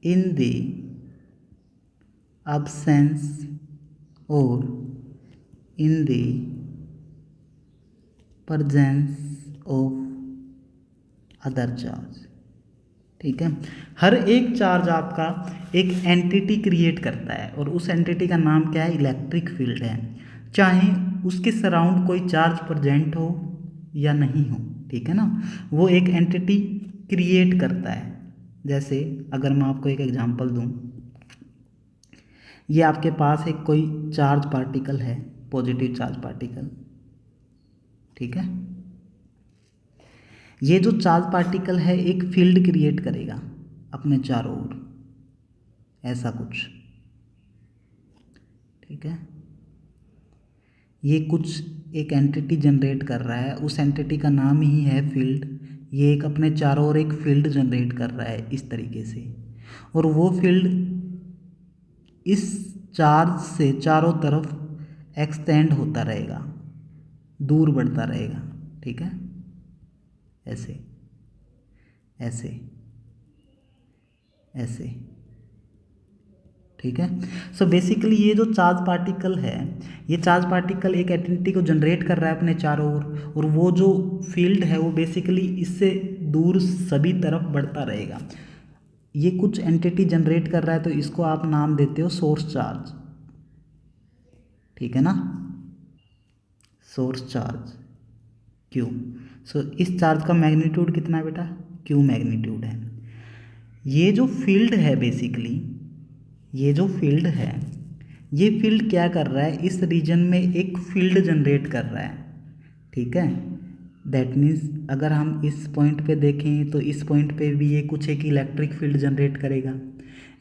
in the absence or in the presence of other charge. ठीक है। हर एक चार्ज आपका एक एंटिटी क्रिएट करता है और उस एंटिटी का नाम क्या है, इलेक्ट्रिक फील्ड है, चाहे उसके सराउंड कोई चार्ज प्रेजेंट हो या नहीं हो, ठीक है ना, वो एक एंटिटी क्रिएट करता है। जैसे अगर मैं आपको एक एग्जांपल दूं, ये आपके पास एक कोई चार्ज पार्टिकल है, पॉजिटिव चार्ज पार्टिकल, ठीक है। ये जो चार्ज पार्टिकल है एक फील्ड क्रिएट करेगा अपने चारों ओर, ऐसा कुछ, ठीक है। ये कुछ एक एंटिटी जनरेट कर रहा है, उस एंटिटी का नाम ही है फील्ड। ये एक अपने चारों ओर एक फील्ड जनरेट कर रहा है इस तरीके से, और वो फील्ड इस चार्ज से चारों तरफ एक्सटेंड होता रहेगा, दूर बढ़ता रहेगा, ठीक है, ऐसे ऐसे ऐसे, ठीक है। सो बेसिकली ये जो चार्ज पार्टिकल है, ये चार्ज पार्टिकल एक एंटिटी को जनरेट कर रहा है अपने चारों ओर, और वो जो फील्ड है वो बेसिकली इससे दूर सभी तरफ बढ़ता रहेगा। ये कुछ एंटिटी जनरेट कर रहा है तो इसको आप नाम देते हो सोर्स चार्ज, ठीक है ना, सोर्स चार्ज क्यू। सो इस चार्ज का मैग्नीट्यूड कितना है बेटा, क्यू मैग्नीट्यूड है। ये जो फील्ड है बेसिकली, ये जो फील्ड है, ये फील्ड क्या कर रहा है, इस रीजन में एक फील्ड जनरेट कर रहा है, ठीक है। दैट मीन्स अगर हम इस पॉइंट पे देखें तो इस पॉइंट पे भी ये कुछ एक इलेक्ट्रिक फील्ड जनरेट करेगा,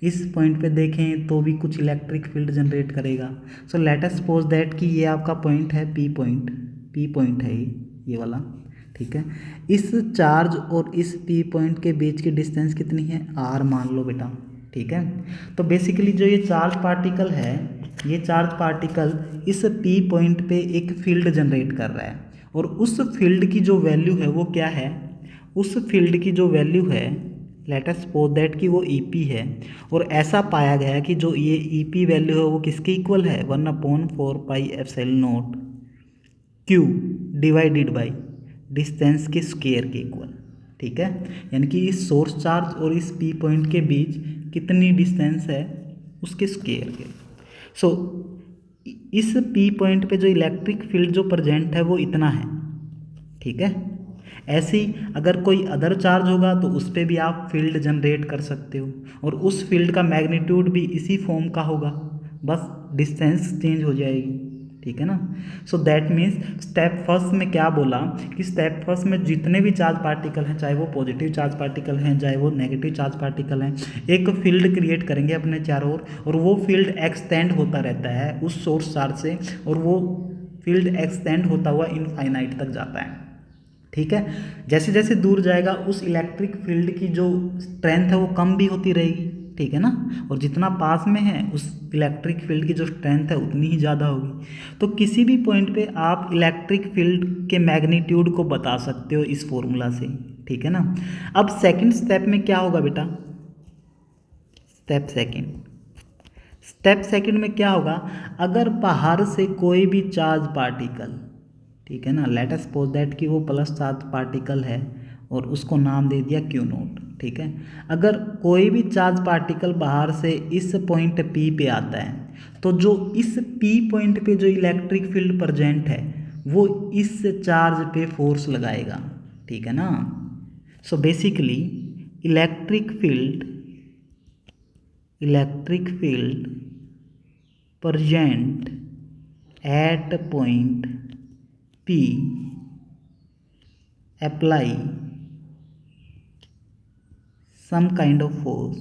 इस पॉइंट पे देखें तो भी कुछ इलेक्ट्रिक फील्ड जनरेट करेगा। So let us suppose that कि ये आपका पॉइंट है पी पॉइंट, पी पॉइंट है ये वाला, ठीक है। इस चार्ज और इस पी पॉइंट के बीच की डिस्टेंस कितनी है, आर मान लो बेटा, ठीक है। तो बेसिकली जो ये चार्ज पार्टिकल है, ये चार्ज पार्टिकल इस पी पॉइंट पे एक फील्ड जनरेट कर रहा है, और उस फील्ड की जो वैल्यू है वो क्या है, उस फील्ड की जो वैल्यू है, लेट अस सपोज दैट कि वो ईपी है, और ऐसा पाया गया कि जो ये ईपी वैल्यू है वो किसके इक्वल है, 1/4πε0 क्यू डिवाइडेड बाई डिस्टेंस के स्क्वायर के इक्वल, ठीक है। यानी कि इस सोर्स चार्ज और इस पी पॉइंट के बीच कितनी डिस्टेंस है, उसके स्क्वायर के। सो इस पी पॉइंट पे जो इलेक्ट्रिक फील्ड जो प्रेजेंट है वो इतना है, ठीक है। ऐसे ही अगर कोई अदर चार्ज होगा तो उस पर भी आप फील्ड जनरेट कर सकते हो, और उस फील्ड का मैग्नीट्यूड भी इसी फॉर्म का होगा, बस डिस्टेंस चेंज हो जाएगी, ठीक है ना। सो दैट मीन्स स्टेप फर्स्ट में क्या बोला कि स्टेप फर्स्ट में जितने भी चार्ज पार्टिकल हैं, चाहे वो पॉजिटिव चार्ज पार्टिकल हैं चाहे वो नेगेटिव चार्ज पार्टिकल हैं, एक फील्ड क्रिएट करेंगे अपने चारों ओर, और वो फील्ड एक्सटेंड होता रहता है उस सोर्स चार्ज से, और वो फील्ड एक्सटेंड होता हुआ इनफाइनाइट तक जाता है, ठीक है। जैसे जैसे दूर जाएगा उस इलेक्ट्रिक फील्ड की जो स्ट्रेंथ है वो कम भी होती रहेगी, ठीक है ना, और जितना पास में है उस इलेक्ट्रिक फील्ड की जो स्ट्रेंथ है उतनी ही ज़्यादा होगी। तो किसी भी पॉइंट पे आप इलेक्ट्रिक फील्ड के मैग्नीट्यूड को बता सकते हो इस फॉर्मूला से, ठीक है ना। अब सेकंड स्टेप में क्या होगा बेटा, स्टेप सेकंड में क्या होगा, अगर बाहर से कोई भी चार्ज पार्टिकल, ठीक है ना, लेट अस सपोज दैट कि वो प्लस चार्ज पार्टिकल है और उसको नाम दे दिया क्यू नोट, ठीक है। अगर कोई भी चार्ज पार्टिकल बाहर से इस पॉइंट पी पे आता है तो जो इस पी पॉइंट पे जो इलेक्ट्रिक फील्ड प्रेजेंट है वो इस चार्ज पे फोर्स लगाएगा, ठीक है ना। So basically electric field present at point P apply some kind of force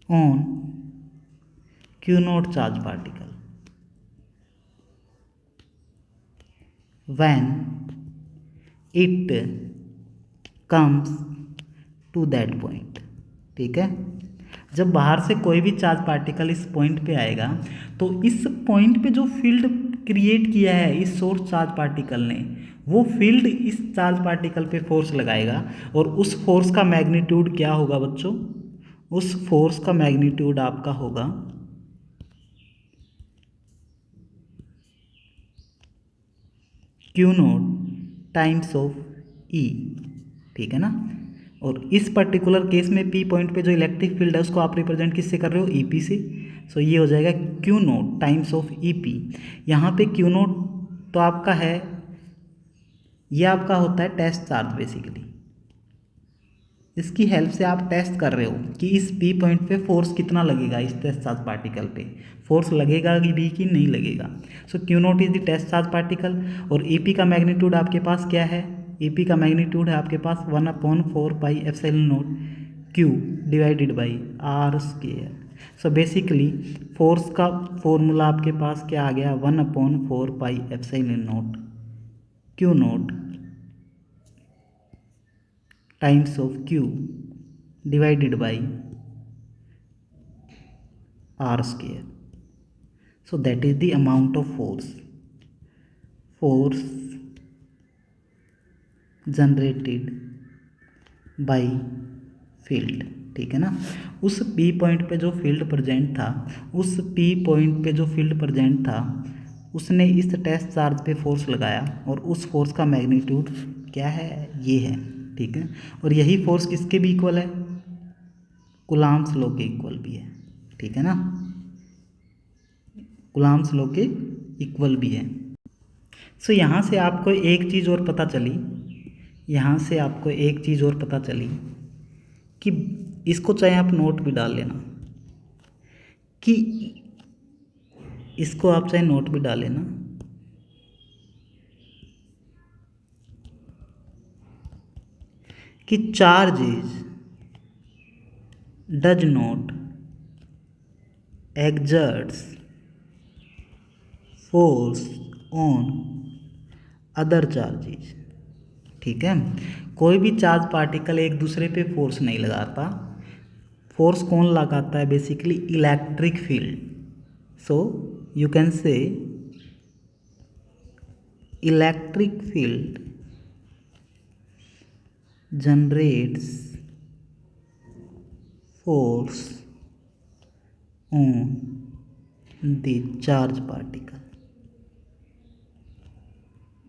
on Q naught charge particle when it comes to that point, ठीक है। जब बाहर से कोई भी चार्ज पार्टिकल इस पॉइंट पे आएगा तो इस पॉइंट पे जो फील्ड क्रिएट किया है इस सोर्स चार्ज पार्टिकल ने, वो फील्ड इस चार्ज पार्टिकल पे फोर्स लगाएगा, और उस फोर्स का मैग्नीट्यूड क्या होगा बच्चों, उस फोर्स का मैग्नीट्यूड आपका होगा क्यू नोट टाइम्स ऑफ ई, ठीक है ना। और इस पर्टिकुलर केस में पी पॉइंट पे जो इलेक्ट्रिक फील्ड है उसको आप रिप्रेजेंट किससे कर रहे हो, ई पी से। सो ये हो जाएगा Q naught times of E P. यहाँ पे क्यू नोट तो आपका है, ये आपका होता है टेस्ट चार्ज बेसिकली। इसकी हेल्प से आप टेस्ट कर रहे हो कि इस पी पॉइंट पे फोर्स कितना लगेगा, इस टेस्ट चार्ज पार्टिकल पे फोर्स लगेगा भी कि नहीं लगेगा। So Q naught is the test charge particle. और ई पी का मैग्नीट्यूड आपके पास क्या है, ई पी का मैग्नीट्यूड है आपके पास 1/4πε0 Q divided by R square. So basically force का फॉर्मूला आपके पास क्या आ गया, 1/4πε0 Q naught times of Q divided by R square. So that is the amount of force generated by field, ठीक है ना। उस पी पॉइंट पे जो फील्ड प्रेजेंट था, उस पी पॉइंट पे जो फील्ड प्रेजेंट था उसने इस टेस्ट चार्ज पे फोर्स लगाया और उस फोर्स का मैग्नीट्यूड क्या है, ये है, ठीक है। और यही फोर्स किसके भी इक्वल है, कूलम्ब्स लॉ के इक्वल भी है, ठीक है ना, कूलम्ब्स लॉ के इक्वल भी है। सो यहाँ से आपको एक चीज़ और पता चली, यहाँ से आपको एक चीज़ और पता चली कि इसको चाहे आप नोट भी डाल लेना, कि इसको आप चाहे नोट भी डाल लेना कि charges does not exerts force on other charges, ठीक है। कोई भी चार्ज पार्टिकल एक दूसरे पे फोर्स नहीं लगाता। फोर्स कौन लगाता है, basically electric field. So you can say electric field generates force on the charge particle,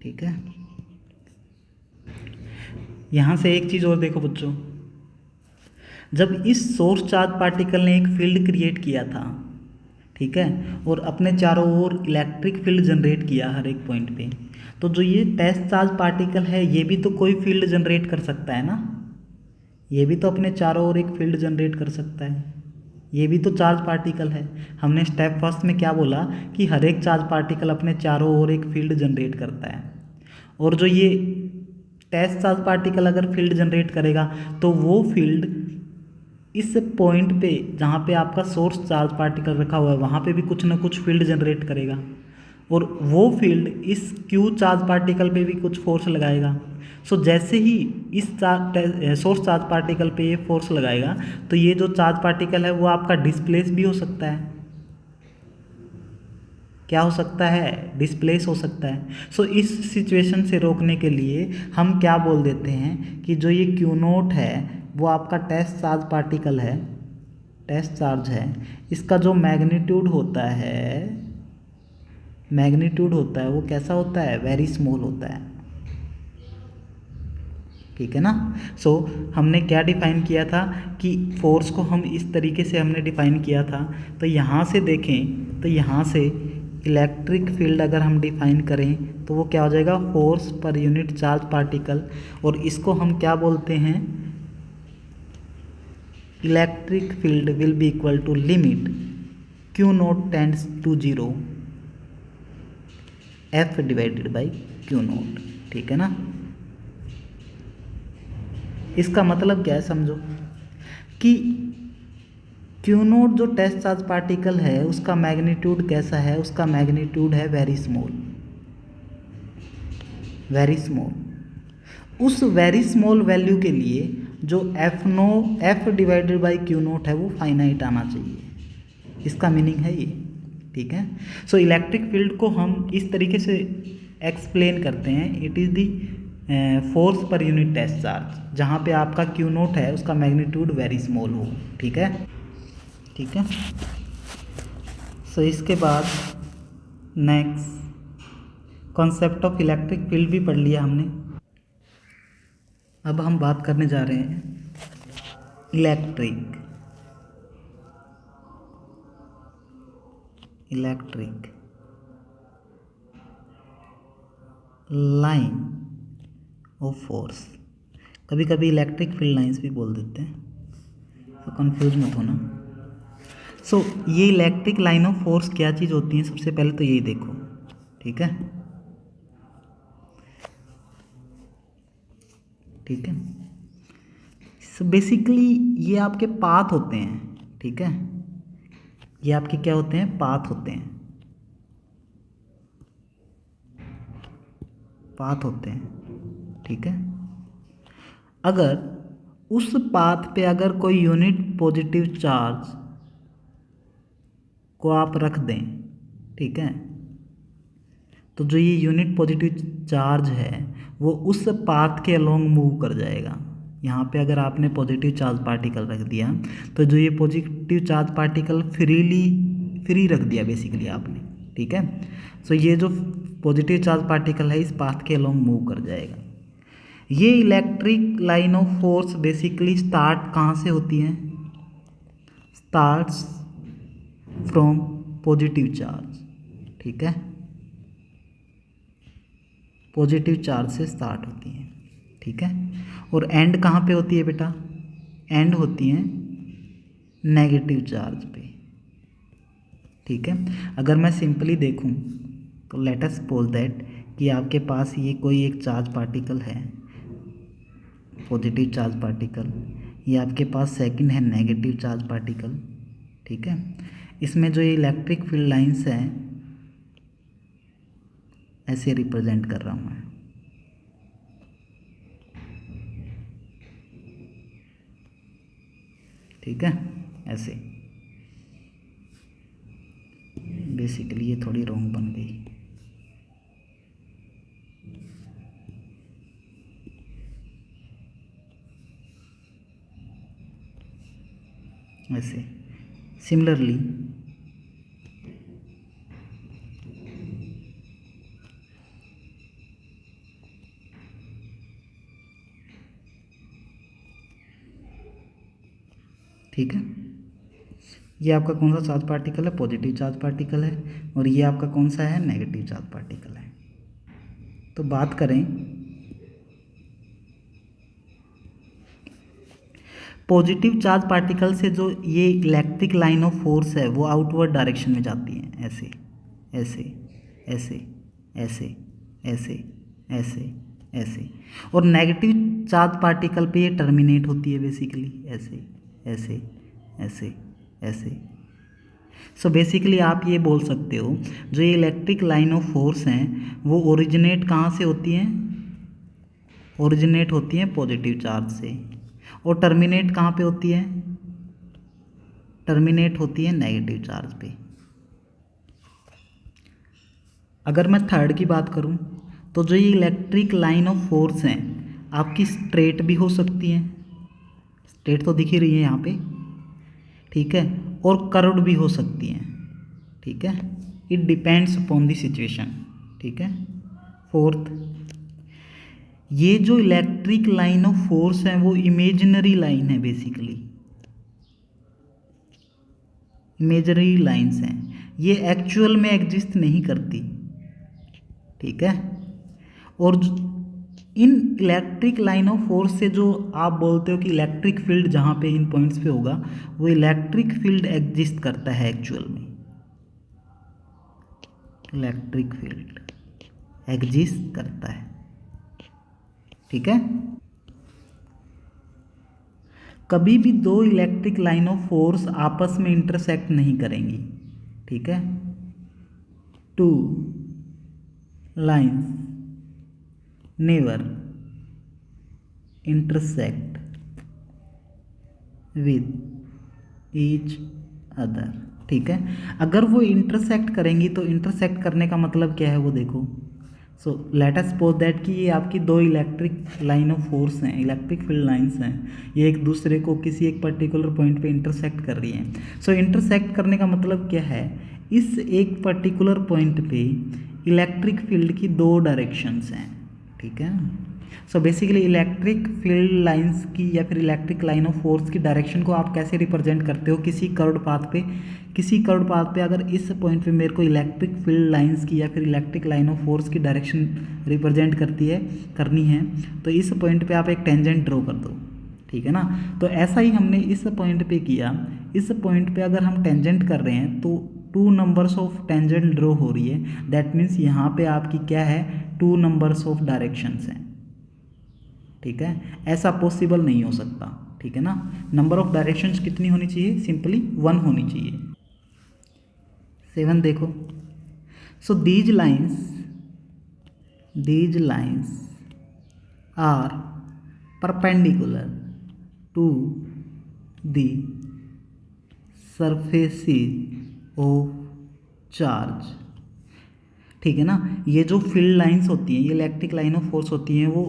ठीक है। यहाँ से एक चीज़ और देखो बच्चों, जब इस सोर्स चार्ज पार्टिकल ने एक फील्ड क्रिएट किया था, ठीक है, और अपने चारों ओर इलेक्ट्रिक फील्ड जनरेट किया हर एक पॉइंट पे, तो जो ये टेस्ट चार्ज पार्टिकल है ये भी तो कोई फील्ड जनरेट कर सकता है ना, ये भी तो अपने चारों ओर एक फील्ड जनरेट कर सकता है, ये भी तो चार्ज पार्टिकल है। हमने स्टेप फर्स्ट में क्या बोला कि हर एक चार्ज पार्टिकल अपने चारों ओर एक फील्ड जनरेट करता है, और जो ये टेस्ट चार्ज पार्टिकल अगर फील्ड जनरेट करेगा तो वो फील्ड इस पॉइंट पे जहाँ पे आपका सोर्स चार्ज पार्टिकल रखा हुआ है वहाँ पे भी कुछ ना कुछ फील्ड जनरेट करेगा, और वो फील्ड इस क्यू चार्ज पार्टिकल पे भी कुछ फोर्स लगाएगा। सो जैसे ही इस सोर्स चार्ज पार्टिकल पे ये फोर्स लगाएगा तो ये जो चार्ज पार्टिकल है वो आपका डिस्प्लेस भी हो सकता है। क्या हो सकता है, डिस्प्लेस हो सकता है। सो इस सिचुएशन से रोकने के लिए हम क्या बोल देते हैं कि जो ये क्यू नोट है वो आपका टेस्ट चार्ज पार्टिकल है, टेस्ट चार्ज है, इसका जो मैग्नीट्यूड होता है वो कैसा होता है, वेरी स्मॉल होता है, ठीक है ना। सो हमने क्या डिफाइन किया था कि फोर्स को हम इस तरीके से हमने डिफाइन किया था। तो यहाँ से देखें तो यहाँ से इलेक्ट्रिक फील्ड अगर हम डिफाइन करें तो वो क्या हो जाएगा, force per unit charge particle, और इसको हम क्या बोलते हैं, electric field will be equal to limit Q naught tends to 0 F divided by Q naught, ठीक है ना। इसका मतलब क्या है समझो कि क्यू नोट जो टेस्ट चार्ज पार्टिकल है उसका मैग्नीट्यूड कैसा है, उसका मैग्नीट्यूड है वेरी स्मॉल, वेरी स्मॉल। उस वेरी स्मॉल वैल्यू के लिए जो F divided by Q naught है वो फाइनाइट आना चाहिए, इसका मीनिंग है ये, ठीक है। सो इलेक्ट्रिक फील्ड को हम इस तरीके से एक्सप्लेन करते हैं, it is the force per unit test charge, जहाँ पे आपका क्यू नोट है उसका मैग्नीट्यूड वेरी स्मॉल हो, ठीक है, ठीक है। सो इसके बाद next concept of electric field भी पढ़ लिया हमने। अब हम बात करने जा रहे हैं इलेक्ट्रिक लाइन ऑफ फोर्स, कभी कभी इलेक्ट्रिक फील्ड लाइंस भी बोल देते हैं, तो कंफ्यूज मत होना। सो ये इलेक्ट्रिक लाइन ऑफ फोर्स क्या चीज़ होती है, सबसे पहले तो यही देखो, ठीक है, ठीक है। सो बेसिकली ये आपके पाथ होते हैं, ठीक है, ये आपके क्या होते हैं, पाथ होते हैं, पाथ होते हैं, ठीक है। अगर उस पाथ पे अगर कोई यूनिट पॉजिटिव चार्ज को आप रख दें, ठीक है, तो जो ये यूनिट पॉजिटिव चार्ज है वो उस पाथ के अलोंग मूव कर जाएगा। यहाँ पे अगर आपने पॉजिटिव चार्ज पार्टिकल रख दिया तो जो ये पॉजिटिव चार्ज पार्टिकल फ्री रख दिया बेसिकली आपने, ठीक है। सो ये जो पॉजिटिव चार्ज पार्टिकल है इस पाथ के अलोंग मूव कर जाएगा। ये electric line of force basically start कहाँ से होती है, स्टार्ट्स फ्रॉम पॉजिटिव चार्ज, ठीक है, पॉजिटिव चार्ज से स्टार्ट होती है, ठीक है। और एंड कहाँ पे होती है बेटा, एंड होती है नेगेटिव चार्ज पे, ठीक है। अगर मैं सिंपली देखूं तो लेट अस सपोज दैट कि आपके पास ये कोई एक चार्ज पार्टिकल है, पॉजिटिव चार्ज पार्टिकल, ये आपके पास सेकंड है नेगेटिव चार्ज पार्टिकल, ठीक है। इसमें जो ये इलेक्ट्रिक फील्ड लाइंस हैं ऐसे रिप्रेजेंट कर रहा हूँ मैं, ठीक है, ऐसे। बेसिकली ये थोड़ी रॉन्ग बन गई, ऐसे। सिमिलरली ठीक है, ये आपका कौन सा चार्ज पार्टिकल है, पॉजिटिव चार्ज पार्टिकल है, और ये आपका कौन सा है, नेगेटिव चार्ज पार्टिकल है। तो बात करें पॉजिटिव चार्ज पार्टिकल से जो ये इलेक्ट्रिक लाइन ऑफ फोर्स है वो आउटवर्ड डायरेक्शन में जाती है, ऐसे ऐसे ऐसे ऐसे ऐसे ऐसे ऐसे, और नेगेटिव चार्ज पार्टिकल पे ये टर्मिनेट होती है बेसिकली ऐसे ऐसे ऐसे ऐसे। सो बेसिकली आप ये बोल सकते हो जो ये इलेक्ट्रिक लाइन ऑफ फोर्स हैं वो ओरिजिनेट कहाँ से होती हैं, ओरिजिनेट होती हैं पॉजिटिव चार्ज से, और टर्मिनेट कहाँ पे होती है, टर्मिनेट होती है नेगेटिव चार्ज पे। अगर मैं थर्ड की बात करूँ तो जो ये इलेक्ट्रिक लाइन ऑफ फोर्स हैं आपकी स्ट्रेट भी हो सकती हैं, स्ट्रेट तो दिख ही रही है यहाँ पे, ठीक है, और कर्व्ड भी हो सकती हैं, ठीक है, it depends upon the situation, ठीक है। फोर्थ, ये जो इलेक्ट्रिक लाइन ऑफ फोर्स है वो इमेजिनरी लाइन है बेसिकली, इमेजिनरी लाइंस हैं, ये एक्चुअल में एग्जिस्ट नहीं करती, ठीक है। और इन इलेक्ट्रिक लाइन ऑफ फोर्स से जो आप बोलते हो कि इलेक्ट्रिक फील्ड जहाँ पे इन पॉइंट्स पे होगा वो इलेक्ट्रिक फील्ड एग्जिस्ट करता है एक्चुअल में, इलेक्ट्रिक फील्ड एग्जिस्ट करता है, ठीक है। कभी भी दो इलेक्ट्रिक लाइन ऑफ फोर्स आपस में इंटरसेक्ट नहीं करेंगी, ठीक है। Two lines never intersect with each other, ठीक है। अगर वो इंटरसेक्ट करेंगी तो इंटरसेक्ट करने का मतलब क्या है वो देखो। So let us suppose that कि ये आपकी दो इलेक्ट्रिक लाइन ऑफ फोर्स हैं, इलेक्ट्रिक फील्ड लाइंस हैं, ये एक दूसरे को किसी एक पर्टिकुलर पॉइंट पे इंटरसेक्ट कर रही हैं। सो इंटरसेक्ट करने का मतलब क्या है, इस एक पर्टिकुलर पॉइंट पे इलेक्ट्रिक फील्ड की दो डायरेक्शंस हैं, ठीक है। So basically electric field lines की या फिर इलेक्ट्रिक लाइन ऑफ फोर्स की डायरेक्शन को आप कैसे रिप्रेजेंट करते हो किसी कर्व्ड पाथ पे अगर इस पॉइंट पे मेरे को इलेक्ट्रिक फील्ड लाइंस की या फिर इलेक्ट्रिक लाइन ऑफ फोर्स की डायरेक्शन रिप्रेजेंट करनी है तो इस पॉइंट पे आप एक टेंजेंट ड्रॉ कर दो, ठीक है ना। तो ऐसा ही हमने इस पॉइंट पे किया। इस पॉइंट पे अगर हम टेंजेंट कर रहे हैं तो 2 नंबर्स ऑफ टेंजेंट ड्रॉ हो रही है, दैट मीन्स यहाँ पे आपकी क्या है 2 नंबर्स ऑफ डायरेक्शंस हैं, ठीक है। ऐसा पॉसिबल नहीं हो सकता, ठीक है ना। नंबर ऑफ डायरेक्शंस कितनी होनी चाहिए, सिंपली 1 होनी चाहिए। 7 देखो, so these lines are perpendicular to the surfaces of charge, ठीक है ना। ये जो फील्ड लाइंस होती हैं, ये इलेक्ट्रिक लाइन ऑफ फोर्स होती हैं, वो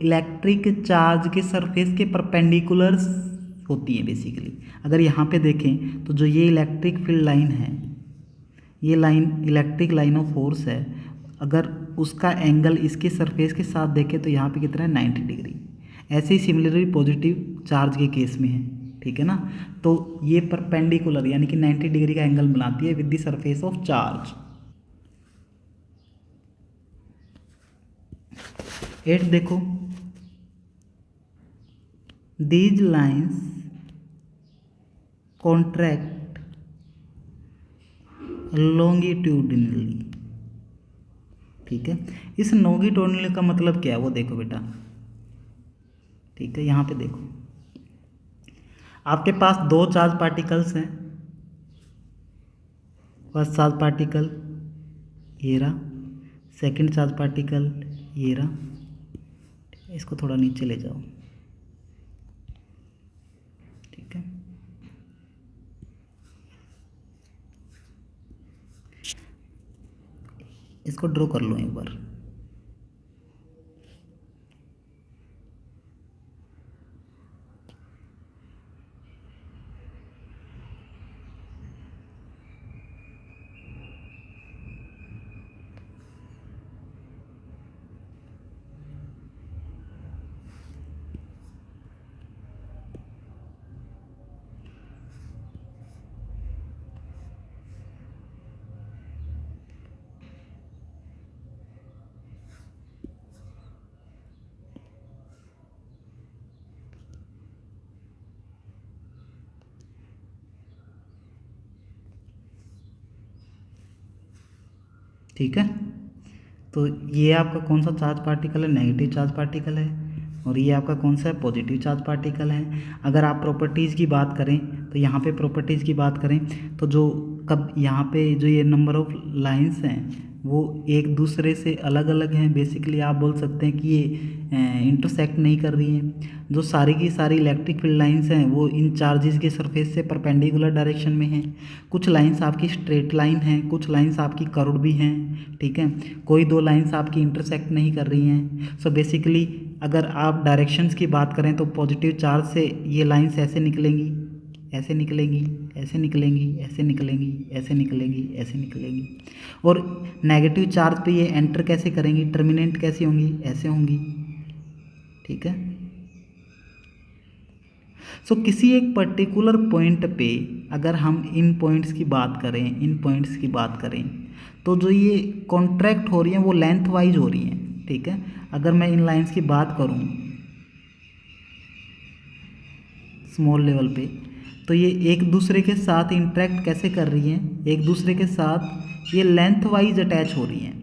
इलेक्ट्रिक चार्ज के सरफेस के परपेंडिकुलर्स होती हैं बेसिकली। अगर यहाँ पे देखें तो जो ये इलेक्ट्रिक फील्ड लाइन है, ये line electric line of force है, अगर उसका एंगल इसके सरफेस के साथ देखें तो यहाँ पे कितना है 90 डिग्री। ऐसे ही सिमिलरली पॉजिटिव चार्ज के केस में है, ठीक है ना। तो ये परपेंडिकुलर यानी कि 90 डिग्री का एंगल बनाती है with the surface of charge. 8 देखो, दीज लाइन्स कॉन्ट्रैक्ट लॉन्गिट्यूडिनली, ठीक है। इस लॉन्गिट्यूडिनली का मतलब क्या है वो देखो बेटा, ठीक है। यहाँ पे देखो आपके पास 2 चार्ज पार्टिकल्स हैं। फर्स्ट चार्ज पार्टिकल ये रहा, सेकंड चार्ज पार्टिकल ये रहा। इसको थोड़ा नीचे ले जाओ, ठीक है। इसको ड्रॉ कर लो एक बार। ठीक है, तो ये आपका कौन सा चार्ज पार्टिकल है, नेगेटिव चार्ज पार्टिकल है, और ये आपका कौन सा है, पॉजिटिव चार्ज पार्टिकल है। अगर आप प्रॉपर्टीज़ की बात करें तो यहाँ पे प्रॉपर्टीज़ की बात करें तो जो कब यहाँ पे जो ये नंबर ऑफ लाइंस हैं वो एक दूसरे से अलग अलग हैं। बेसिकली आप बोल सकते हैं कि ये इंटरसेक्ट नहीं कर रही हैं। जो सारी की सारी इलेक्ट्रिक फील्ड लाइंस हैं वो इन चार्जेस के सरफेस से परपेंडिकुलर डायरेक्शन में हैं। कुछ लाइंस आपकी स्ट्रेट लाइन हैं, कुछ लाइंस आपकी कर्व्ड भी हैं, ठीक है। कोई 2 लाइंस आपकी इंटरसेक्ट नहीं कर रही हैं। सो बेसिकली अगर आप डायरेक्शंस की बात करें तो पॉजिटिव चार्ज से ये लाइंस ऐसे निकलेंगी, ऐसे निकलेंगी, ऐसे निकलेंगी, ऐसे निकलेंगी, ऐसे निकलेंगी, ऐसे निकलेंगी। और नेगेटिव चार्ज पे ये एंटर कैसे करेंगी, टर्मिनेट कैसी होंगी, ऐसे होंगी, ठीक है। सो किसी एक पर्टिकुलर पॉइंट पे अगर हम इन पॉइंट्स की बात करें तो जो ये कॉन्ट्रैक्ट हो रही हैं वो लेंथ वाइज हो रही हैं, ठीक है। अगर मैं इन लाइंस की बात करूं स्मॉल लेवल पे तो ये एक दूसरे के साथ इंटरेक्ट कैसे कर रही हैं, एक दूसरे के साथ ये लेंथ वाइज अटैच हो रही हैं,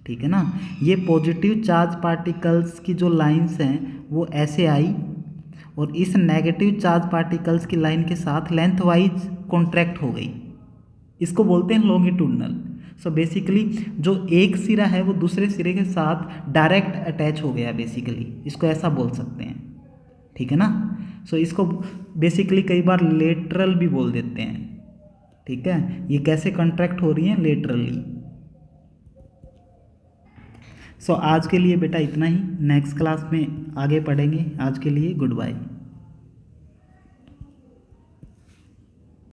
ठीक है ना। ये पॉजिटिव चार्ज पार्टिकल्स की जो लाइंस हैं वो ऐसे आई और इस नेगेटिव चार्ज पार्टिकल्स की लाइन के साथ लेंथ वाइज कॉन्ट्रैक्ट हो गई। इसको बोलते हैं लॉन्गिट्यूडनल। सो बेसिकली जो एक सिरा है वो दूसरे सिरे के साथ डायरेक्ट अटैच हो गया, बेसिकली इसको ऐसा बोल सकते हैं, ठीक है ना। सो इसको बेसिकली कई बार लेटरल भी बोल देते हैं, ठीक है। ये कैसे कॉन्ट्रैक्ट हो रही हैं, लेटरली। सो आज के लिए बेटा इतना ही, नेक्स्ट क्लास में आगे पढ़ेंगे। आज के लिए गुड बाय।